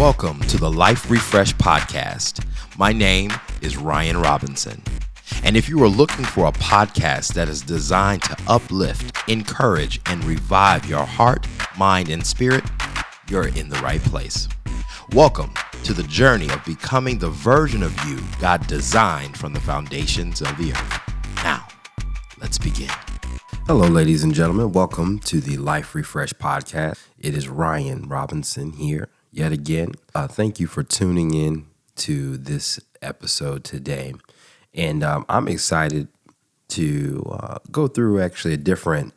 Welcome to the Life Refresh Podcast. My name is Ryan Robinson. And if you are looking for a podcast that is designed to uplift, encourage, and revive your heart, mind, and spirit, you're in the right place. Welcome to the journey of becoming the version of you God designed from the foundations of the earth. Now, let's begin. Hello, ladies and gentlemen. Welcome to the Life Refresh Podcast. It is Ryan Robinson here yet again. Thank you for tuning in to this episode today. And I'm excited to go through actually a different,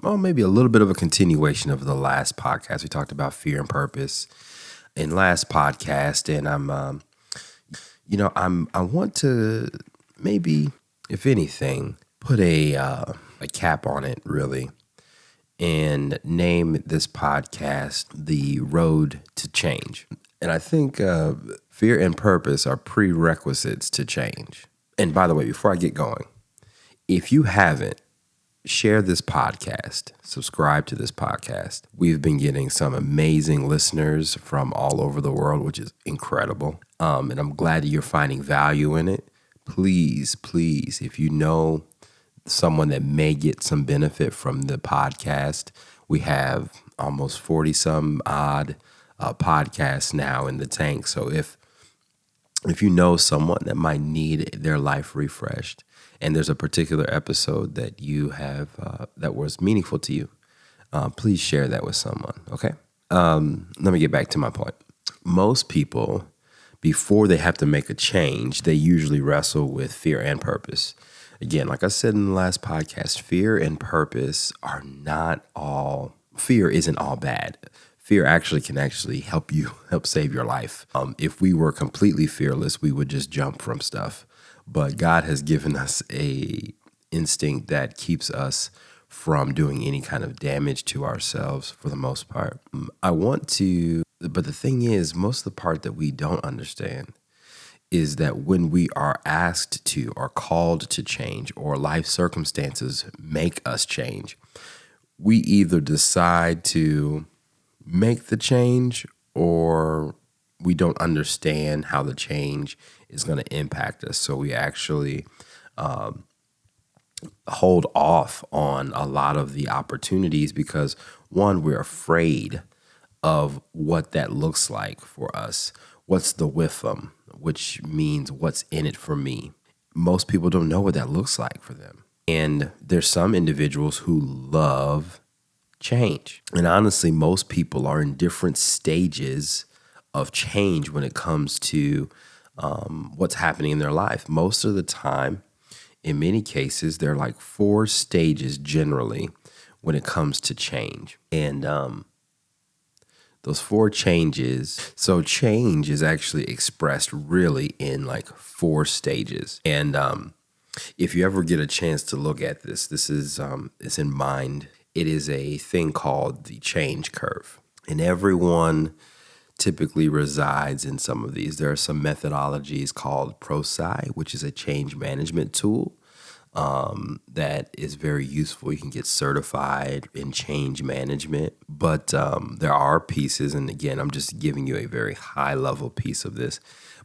maybe a little bit of a continuation of the last podcast. We talked about fear and purpose in last podcast. And I want to maybe, if anything, put a cap on it, really, and name this podcast The Road to Change. And I think fear and purpose are prerequisites to change. And by the way, before I get going, if you haven't, share this podcast, subscribe to this podcast. We've been getting some amazing listeners from all over the world, which is incredible. And I'm glad that you're finding value in it. Please, if you know someone that may get some benefit from the podcast, we have almost 40 some odd podcasts now in the tank. So if you know someone that might need their life refreshed, and there's a particular episode that you have that was meaningful to you, please share that with someone. Okay. Let me get back to my point. Most people, before they have to make a change, they usually wrestle with fear and purpose. Again, like I said in the last podcast, fear and purpose are not all, fear isn't all bad. Fear can help save your life. If we were completely fearless, we would just jump from stuff. But God has given us a instinct that keeps us from doing any kind of damage to ourselves for the most part. But the thing is, most of the part that we don't understand is that when we are asked to or called to change, or life circumstances make us change, we either decide to make the change, or we don't understand how the change is going to impact us. So we actually hold off on a lot of the opportunities because, one, we're afraid of what that looks like for us. What's the with them, which means what's in it for me. Most people don't know what that looks like for them. And there's some individuals who love change. And honestly, most people are in different stages of change when it comes to what's happening in their life. Most of the time, in many cases, there are like 4 stages generally when it comes to change. And those 4 changes, so change is actually expressed really in like 4 stages. And if you ever get a chance to look at this is it's in mind. It is a thing called the change curve. And everyone typically resides in some of these. There are some methodologies called ProSci, which is a change management tool that is very useful. You can get certified in change management, but there are pieces, and again, I'm just giving you a very high level piece of this,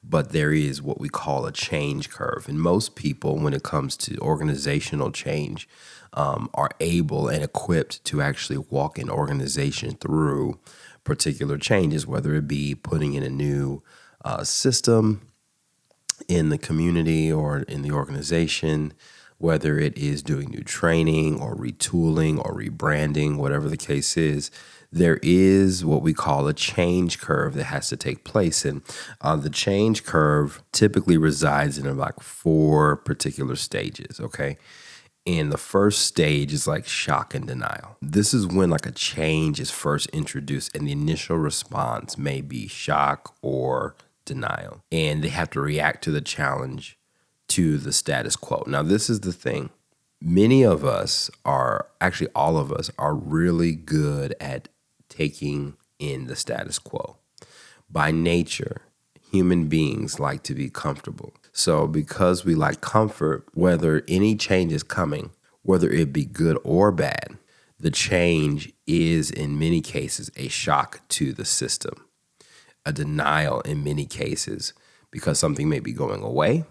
but there is what we call a change curve. And most people, when it comes to organizational change, are able and equipped to actually walk an organization through particular changes, whether it be putting in a new system in the community or in the organization, whether it is doing new training or retooling or rebranding, whatever the case is. There is what we call a change curve that has to take place. And the change curve typically resides in like 4 particular stages, okay? And the first stage is like shock and denial. This is when like a change is first introduced and the initial response may be shock or denial. And they have to react to the challenge, to the status quo. Now, this is the thing. Many of us actually all of us are really good at taking in the status quo. By nature, human beings like to be comfortable. So because we like comfort, whether any change is coming, whether it be good or bad, the change is in many cases a shock to the system. a denial in many cases because something may be going away,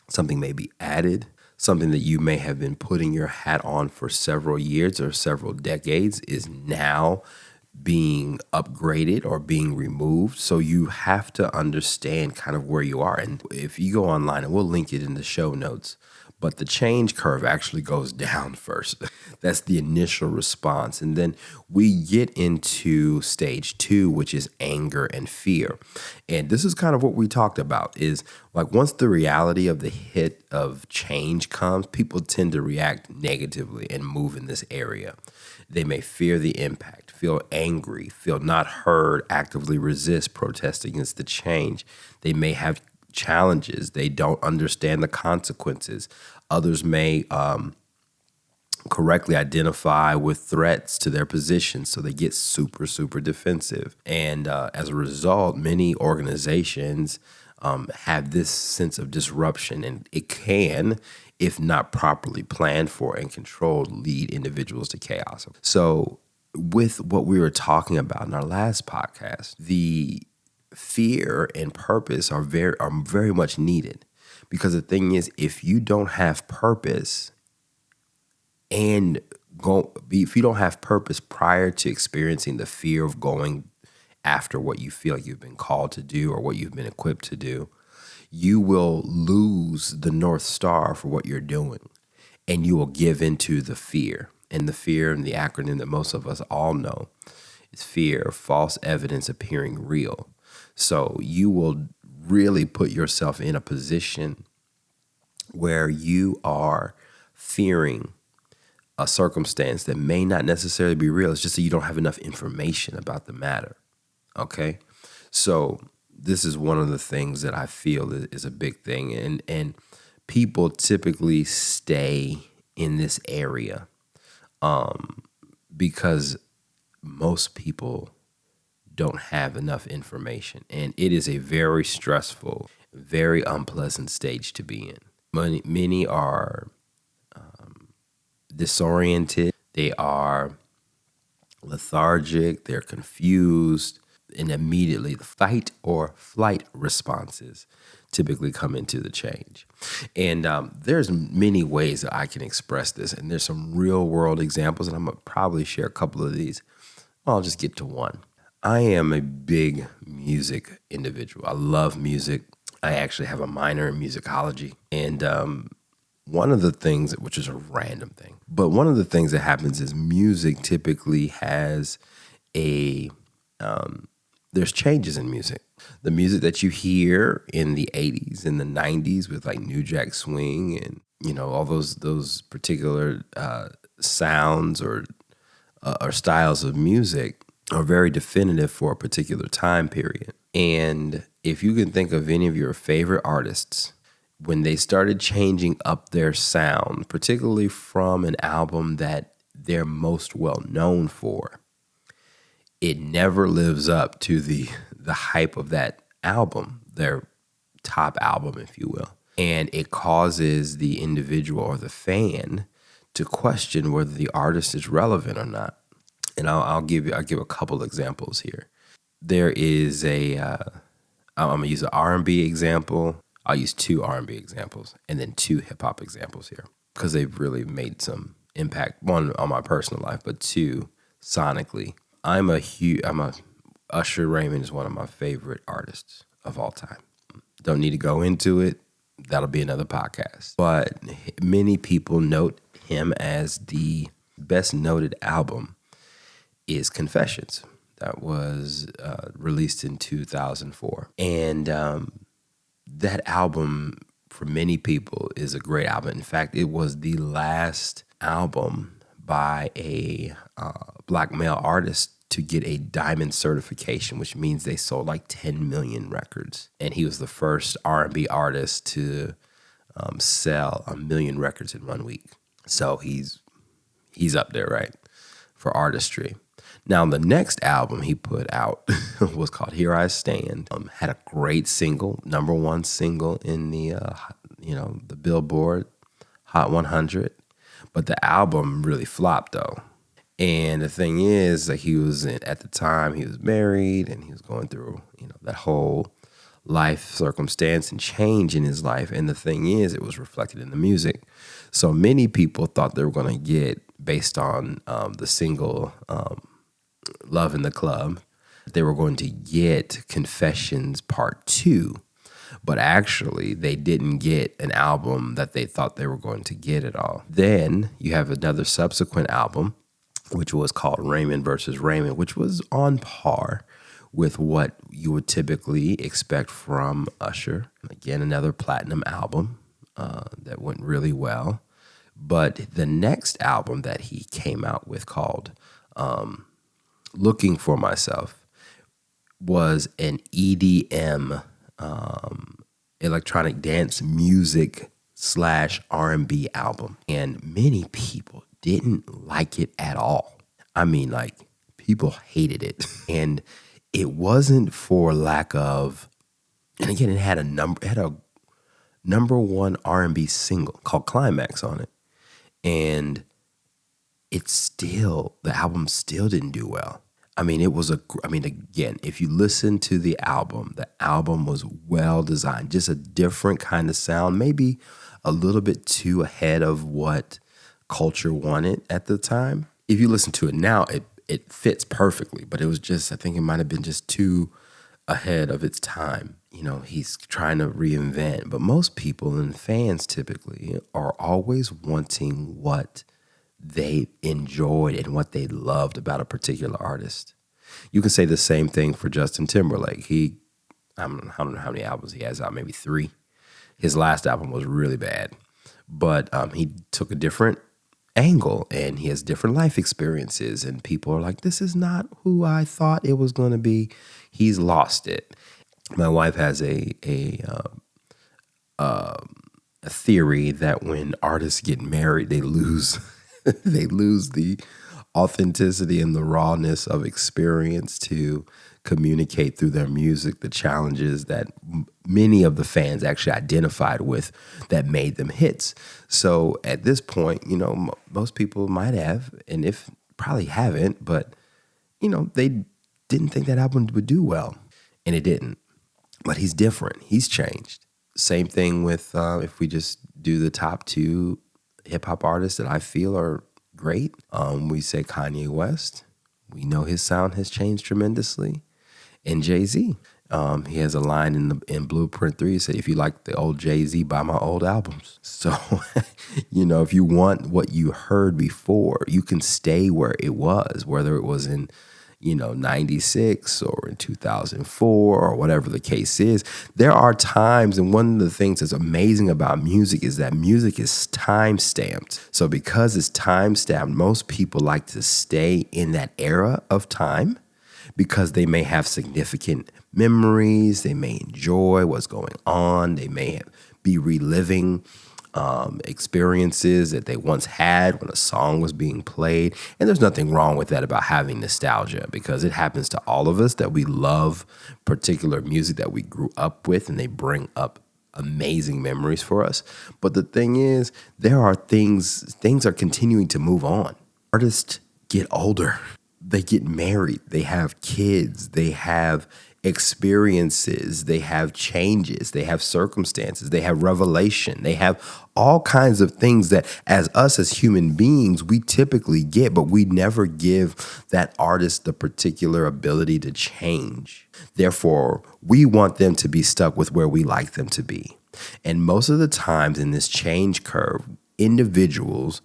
something may be added, something that you may have been putting your hat on for several years or several decades is now being upgraded or being removed. So you have to understand kind of where you are. And if you go online, and we'll link it in the show notes, but the change curve actually goes down first. That's the initial response. And then we get into stage 2, which is anger and fear. And this is kind of what we talked about is like once the reality of the hit of change comes, people tend to react negatively and move in this area. They may fear the impact, feel angry, feel not heard, actively resist, protest against the change. They may have challenges. They don't understand the consequences. Others may correctly identify with threats to their position, so they get super, super defensive. And as a result, many organizations have this sense of disruption, and it can, if not properly planned for and controlled, lead individuals to chaos. So with what we were talking about in our last podcast, the fear and purpose are very much needed, because the thing is, if you don't have purpose if you don't have purpose prior to experiencing the fear of going after what you feel like you've been called to do or what you've been equipped to do, you will lose the North Star for what you're doing, and you will give into the fear. And the fear, and the acronym that most of us all know, is fear, false evidence appearing real. So you will really put yourself in a position where you are fearing a circumstance that may not necessarily be real. It's just that you don't have enough information about the matter. Okay? So this is one of the things that I feel is a big thing. And people typically stay in this area because most people don't have enough information. And it is a very stressful, very unpleasant stage to be in. Many are disoriented, they are lethargic, they're confused, and immediately the fight or flight responses typically come into the change. And there's many ways that I can express this, and there's some real world examples, and I'm gonna probably share a couple of these. I'll just get to one. I am a big music individual. I love music. I actually have a minor in musicology, and one of the things, which is a random thing, but one of the things that happens is music typically has there's changes in music. The music that you hear in the 80s and the 90s with like New Jack Swing and, all those particular sounds or styles of music are very definitive for a particular time period. And if you can think of any of your favorite artists, when they started changing up their sound, particularly from an album that they're most well known for, it never lives up to the hype of that album, their top album, if you will. And it causes the individual or the fan to question whether the artist is relevant or not. And I'll give a couple examples here. There is I'm gonna use an R&B example. I'll use 2 R&B examples and then 2 hip hop examples here because they've really made some impact. 1 on my personal life, but 2 sonically. Usher Raymond is one of my favorite artists of all time. Don't need to go into it. That'll be another podcast. But many people note him as the best noted album is Confessions. That was released in 2004. And that album, for many people, is a great album. In fact, it was the last album by a black male artist to get a diamond certification, which means they sold like 10 million records. And he was the first R&B artist to sell 1 million records in 1 week. So he's up there, right, for artistry. Now, the next album he put out was called Here I Stand. Had a great single, #1 single in the the Billboard Hot 100. But the album really flopped, though. And the thing is, like, at the time he was married and he was going through, that whole life circumstance and change in his life. And the thing is, it was reflected in the music. So many people thought they were going to get, based on the single Love in the Club, they were going to get Confessions Part 2. But actually, they didn't get an album that they thought they were going to get at all. Then you have another subsequent album, which was called Raymond versus Raymond, which was on par with what you would typically expect from Usher. Again, another platinum album that went really well. But the next album that he came out with, called Looking for Myself, was an EDM, electronic dance music / R&B album. And many people didn't like it at all. I mean, like, people hated it. And it wasn't for lack of, and again, it had a number one R&B single called Climax on it. And the album still didn't do well. I mean, again, if you listen to the album was well designed, just a different kind of sound, maybe a little bit too ahead of what culture wanted at the time. If you listen to it now, it fits perfectly, but it was just, I think it might have been just too ahead of its time. You know, he's trying to reinvent, but most people and fans typically are always wanting what they enjoyed and what they loved about a particular artist. You can say the same thing for Justin Timberlake. I don't know how many albums he has out, maybe 3. His last album was really bad, but he took a different angle and he has different life experiences, and people are like, this is not who I thought it was going to be. He's lost it. My wife has a theory that when artists get married, they lose they lose the authenticity and the rawness of experience to communicate through their music the challenges that many of the fans actually identified with that made them hits. So at this point, you know, most people might have, and if probably haven't, but, you know, they didn't think that album would do well, and it didn't. But he's different. He's changed. Same thing with, if we just do the top 2 hip-hop artists that I feel are great. We say Kanye West. We know his sound has changed tremendously. And Jay-Z. He has a line in Blueprint 3. He said, if you like the old Jay-Z, buy my old albums. So, you know, if you want what you heard before, you can stay where it was, whether it was in, you know, 96 or in 2004 or whatever the case is. There are times, and one of the things that's amazing about music is that music is time-stamped. So because it's time-stamped, most people like to stay in that era of time because they may have significant memories, they may enjoy what's going on, they may be reliving experiences that they once had when a song was being played. And there's nothing wrong with that about having nostalgia, because it happens to all of us that we love particular music that we grew up with, and they bring up amazing memories for us. But the thing is, there are things are continuing to move on. Artists get older, they get married, they have kids, they have experiences, they have changes, they have circumstances, they have revelation, they have all kinds of things that as human beings, we typically get, but we never give that artist the particular ability to change. Therefore, we want them to be stuck with where we like them to be. And most of the times in this change curve, individuals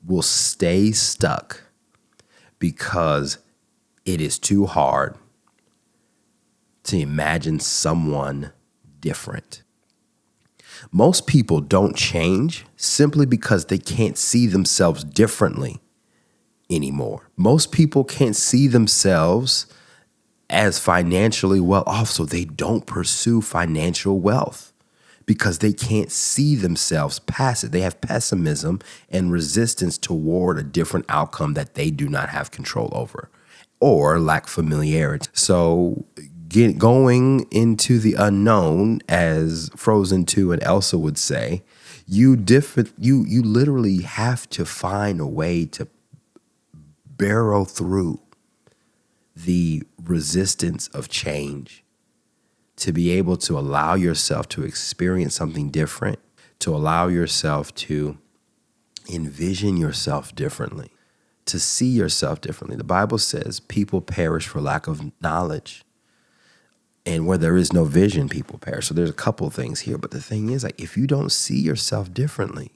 will stay stuck because it is too hard to imagine someone different. Most people don't change simply because they can't see themselves differently anymore. Most people can't see themselves as financially well off, so they don't pursue financial wealth because they can't see themselves past it. They have pessimism and resistance toward a different outcome that they do not have control over or lack familiarity. So going into the unknown, as Frozen 2 and Elsa would say, you literally have to find a way to barrel through the resistance of change to be able to allow yourself to experience something different, to allow yourself to envision yourself differently, to see yourself differently. The Bible says people perish for lack of knowledge. And where there is no vision, people perish. So there's a couple of things here. But the thing is, like, if you don't see yourself differently,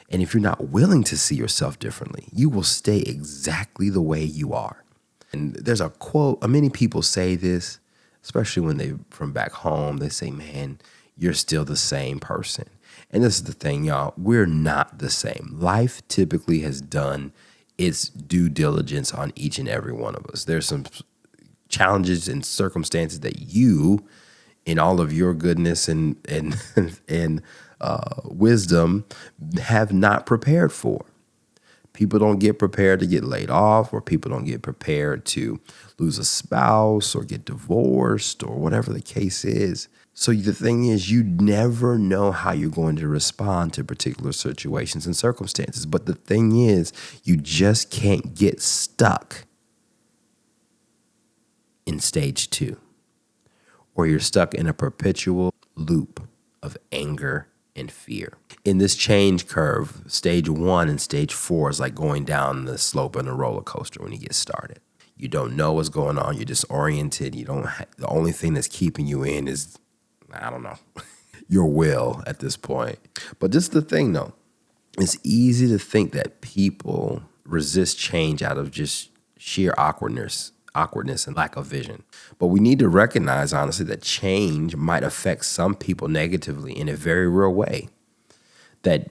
and if you're not willing to see yourself differently, you will stay exactly the way you are. And there's a quote, many people say this, especially when they're from back home. They say, man, you're still the same person. And this is the thing, y'all, we're not the same. Life typically has done its due diligence on each and every one of us. There's some challenges and circumstances that you, in all of your goodness and and wisdom, have not prepared for. People don't get prepared to get laid off, or people don't get prepared to lose a spouse or get divorced or whatever the case is. So the thing is, you never know how you're going to respond to particular situations and circumstances. But the thing is, you just can't get stuck in stage 2, or you're stuck in a perpetual loop of anger and fear. In this change curve, stage 1 and stage 4 is like going down the slope in a roller coaster when you get started. You don't know what's going on. You're disoriented. The only thing that's keeping you in is, I don't know, your will at this point. But this is the thing, though. It's easy to think that people resist change out of just sheer awkwardness and lack of vision. But we need to recognize, honestly, that change might affect some people negatively in a very real way that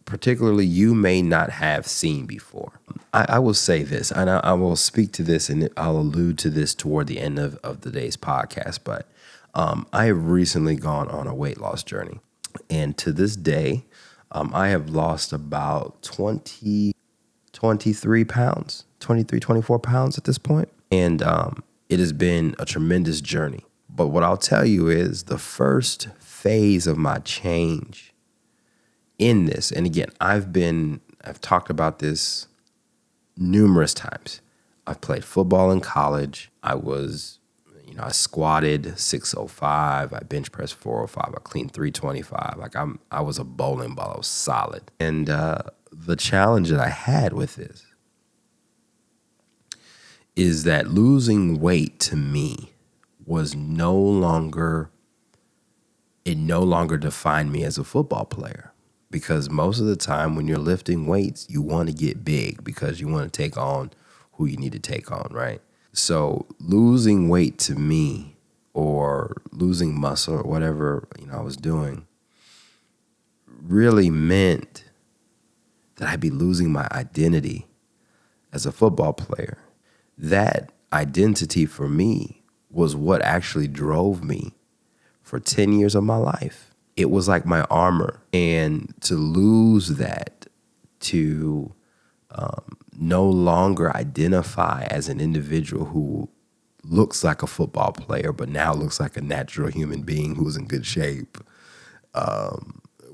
particularly you may not have seen before. I will say this, and I will speak to this, and I'll allude to this toward the end of today's podcast, but I have recently gone on a weight loss journey. And to this day, I have lost about 23 pounds, 24 pounds at this point. And it has been a tremendous journey. But what I'll tell you is the first phase of my change in this, and again, I've talked about this numerous times. I've played football in college. I squatted 605. I bench pressed 405. I cleaned 325. I was a bowling ball. I was solid. And the challenge that I had with this is that losing weight to me was no longer defined me as a football player. Because most of the time when you're lifting weights, you want to get big because you want to take on who you need to take on, right? So losing weight to me, or losing muscle, or whatever I was doing, really meant that I'd be losing my identity as a football player. That identity for me was what actually drove me for 10 years of my life. It was like my armor. And to lose that, to no longer identify as an individual who looks like a football player, but now looks like a natural human being who's in good shape,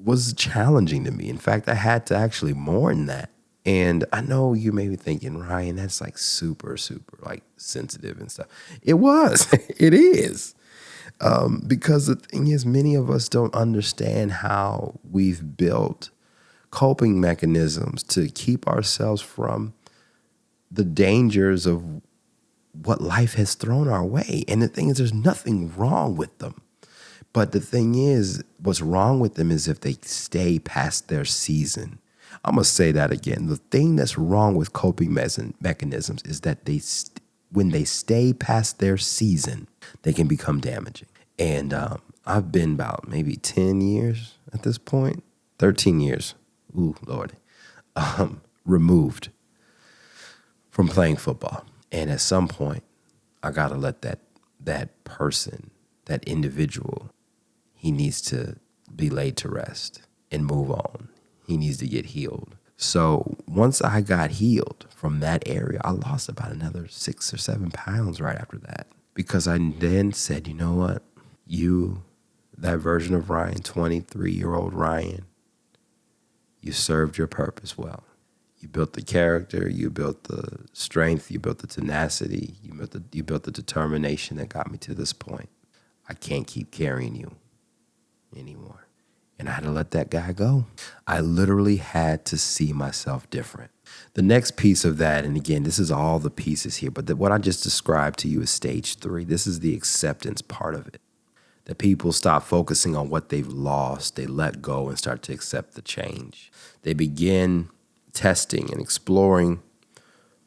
was challenging to me. In fact, I had to actually mourn that. And I know you may be thinking, Ryan, that's like super, super like sensitive and stuff. It was. It is. Because the thing is, many of us don't understand how we've built coping mechanisms to keep ourselves from the dangers of what life has thrown our way. And the thing is, there's nothing wrong with them. But the thing is, what's wrong with them is if they stay past their season. I'm going to say that again. The thing that's wrong with coping mechanisms is that when they stay past their season, they can become damaging. And I've been about maybe 10 years at this point, 13 years, ooh, Lord, removed from playing football. And at some point, I got to let that person, that individual, he needs to be laid to rest and move on. He needs to get healed. So once I got healed from that area, I lost about another 6 or 7 pounds right after that. Because I then said, you know what? That version of Ryan, 23-year-old Ryan, you served your purpose well. You built the character, you built the strength, you built the tenacity, you built the determination that got me to this point. I can't keep carrying you anymore. And I had to let that guy go. I literally had to see myself different. The next piece of that, and again, this is all the pieces here, but what I just described to you is stage 3. This is the acceptance part of it. That people stop focusing on what they've lost. They let go and start to accept the change. They begin testing and exploring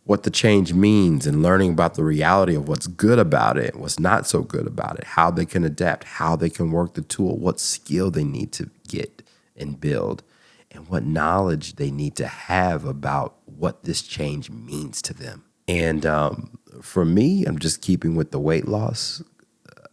what the change means and learning about the reality of what's good about it, what's not so good about it, how they can adapt, how they can work the tool, what skill they need to get and build, and what knowledge they need to have about what this change means to them. And for me, I'm just keeping with the weight loss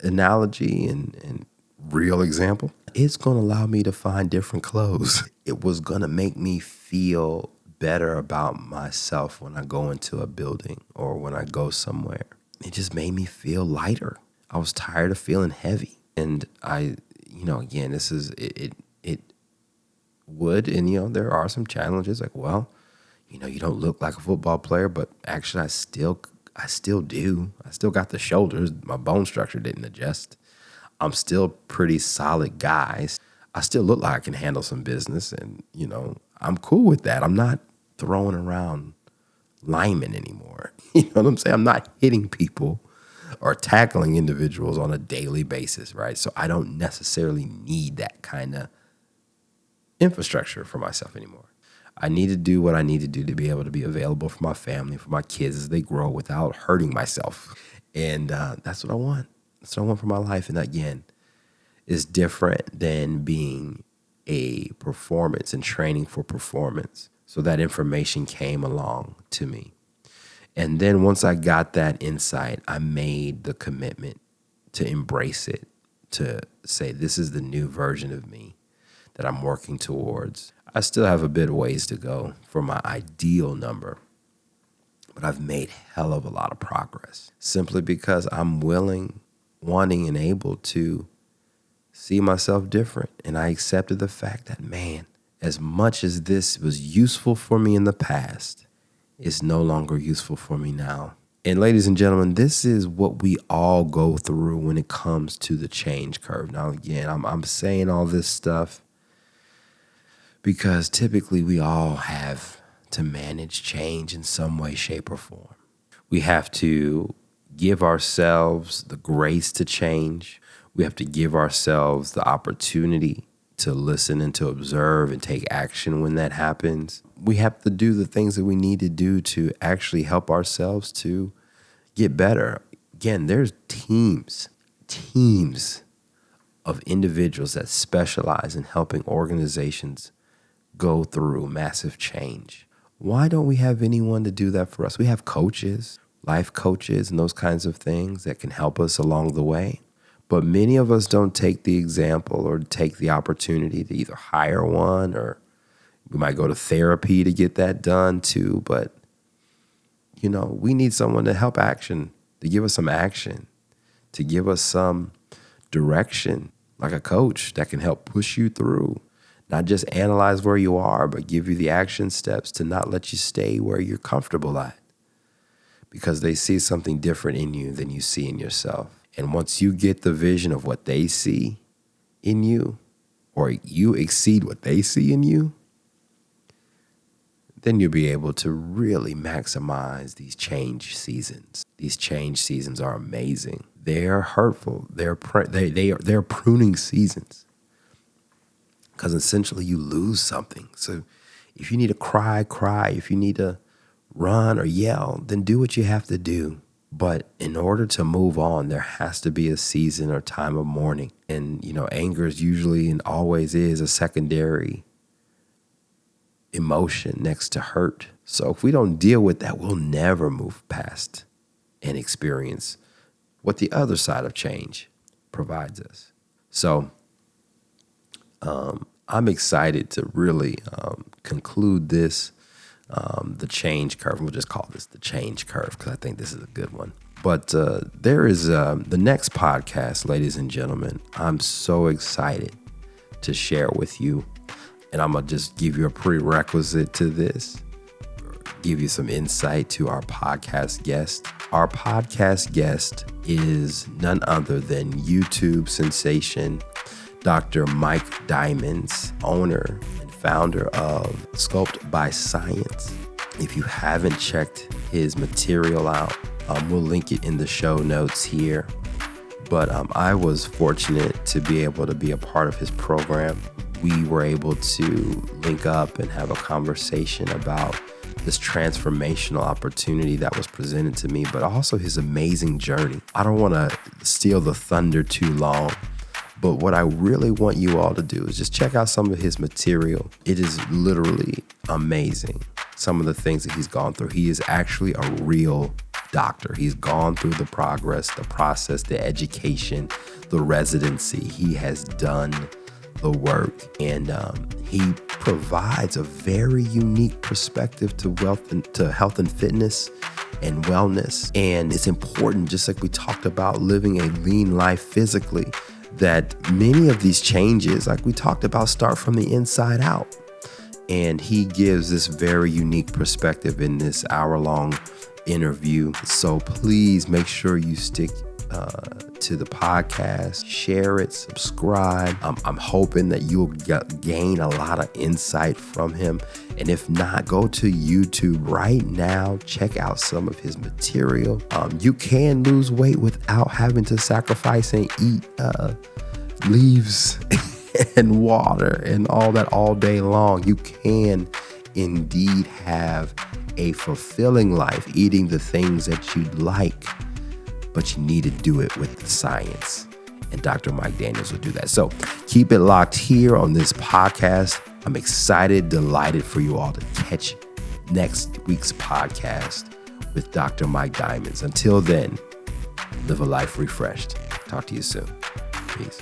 analogy and real example. It's going to allow me to find different clothes. It was going to make me feel better about myself when I go into a building or when I go somewhere. It just made me feel lighter. I was tired of feeling heavy. And again, this is, it would, and there are some challenges like, well, you don't look like a football player, but actually I still do. I still got the shoulders. My bone structure didn't adjust. I'm still pretty solid guy. I still look like I can handle some business, and I'm cool with that. I'm not throwing around linemen anymore. You know what I'm saying? I'm not hitting people or tackling individuals on a daily basis, right? So I don't necessarily need that kind of infrastructure for myself anymore. I need to do what I need to do to be able to be available for my family, for my kids as they grow without hurting myself. And that's what I want. That's what I want for my life. And again, it's different than being a performance and training for performance. So that information came along to me. And then once I got that insight, I made the commitment to embrace it, to say, this is the new version of me that I'm working towards. I still have a bit of ways to go for my ideal number, but I've made hell of a lot of progress simply because I'm willing, wanting, and able to see myself different. And I accepted the fact that, man, as much as this was useful for me in the past, it's no longer useful for me now. And ladies and gentlemen, this is what we all go through when it comes to the change curve. Now, again, I'm saying all this stuff because typically we all have to manage change in some way, shape, or form. We have to give ourselves the grace to change. We have to give ourselves the opportunity to listen and to observe and take action when that happens. We have to do the things that we need to do to actually help ourselves to get better. Again, there's teams of individuals that specialize in helping organizations go through massive change. Why don't we have anyone to do that for us? We have coaches, life coaches, and those kinds of things that can help us along the way. But many of us don't take the example or take the opportunity to either hire one, or we might go to therapy to get that done too. But, we need someone to help action, to give us some action, to give us some direction, like a coach that can help push you through. Not just analyze where you are, but give you the action steps to not let you stay where you're comfortable at, because they see something different in you than you see in yourself. And once you get the vision of what they see in you, or you exceed what they see in you, then you'll be able to really maximize these change seasons. These change seasons are amazing. They're hurtful. They're pruning seasons, because essentially you lose something. So if you need to cry. If you need to run or yell, then do what you have to do. But in order to move on, there has to be a season or time of mourning. And, anger is usually and always is a secondary emotion next to hurt. So if we don't deal with that, we'll never move past and experience what the other side of change provides us. So I'm excited to really conclude this, the change curve. We'll just call this the change curve because I think this is a good one. But there is the next podcast, ladies and gentlemen, I'm so excited to share with you. And I'm going to just give you a prerequisite to this. give you some insight to our podcast guest. Our podcast guest is none other than YouTube sensation Dr. Mike Diamonds, owner and founder of Sculpt by Science. If you haven't checked his material out, we'll link it in the show notes here. But I was fortunate to be able to be a part of his program. We were able to link up and have a conversation about this transformational opportunity that was presented to me, but also his amazing journey. I don't want to steal the thunder too long, but what I really want you all to do is just check out some of his material. It is literally amazing. Some of the things that he's gone through. He is actually a real doctor. He's gone through the progress, the process, the education, the residency. He has done the work, and he provides a very unique perspective to health and fitness and wellness. And it's important, just like we talked about living a lean life physically, that many of these changes, like we talked about, start from the inside out. And he gives this very unique perspective in this hour-long interview. So please make sure you stick to the podcast, share it, subscribe. I'm hoping that you'll gain a lot of insight from him. And if not, go to YouTube right now, check out some of his material. You can lose weight without having to sacrifice and eat leaves and water and all that all day long. You can indeed have a fulfilling life eating the things that you'd like, but you need to do it with the science. And Dr. Mike Daniels will do that. So keep it locked here on this podcast. I'm excited, delighted for you all to catch next week's podcast with Dr. Mike Diamonds. Until then, live a life refreshed. Talk to you soon. Peace.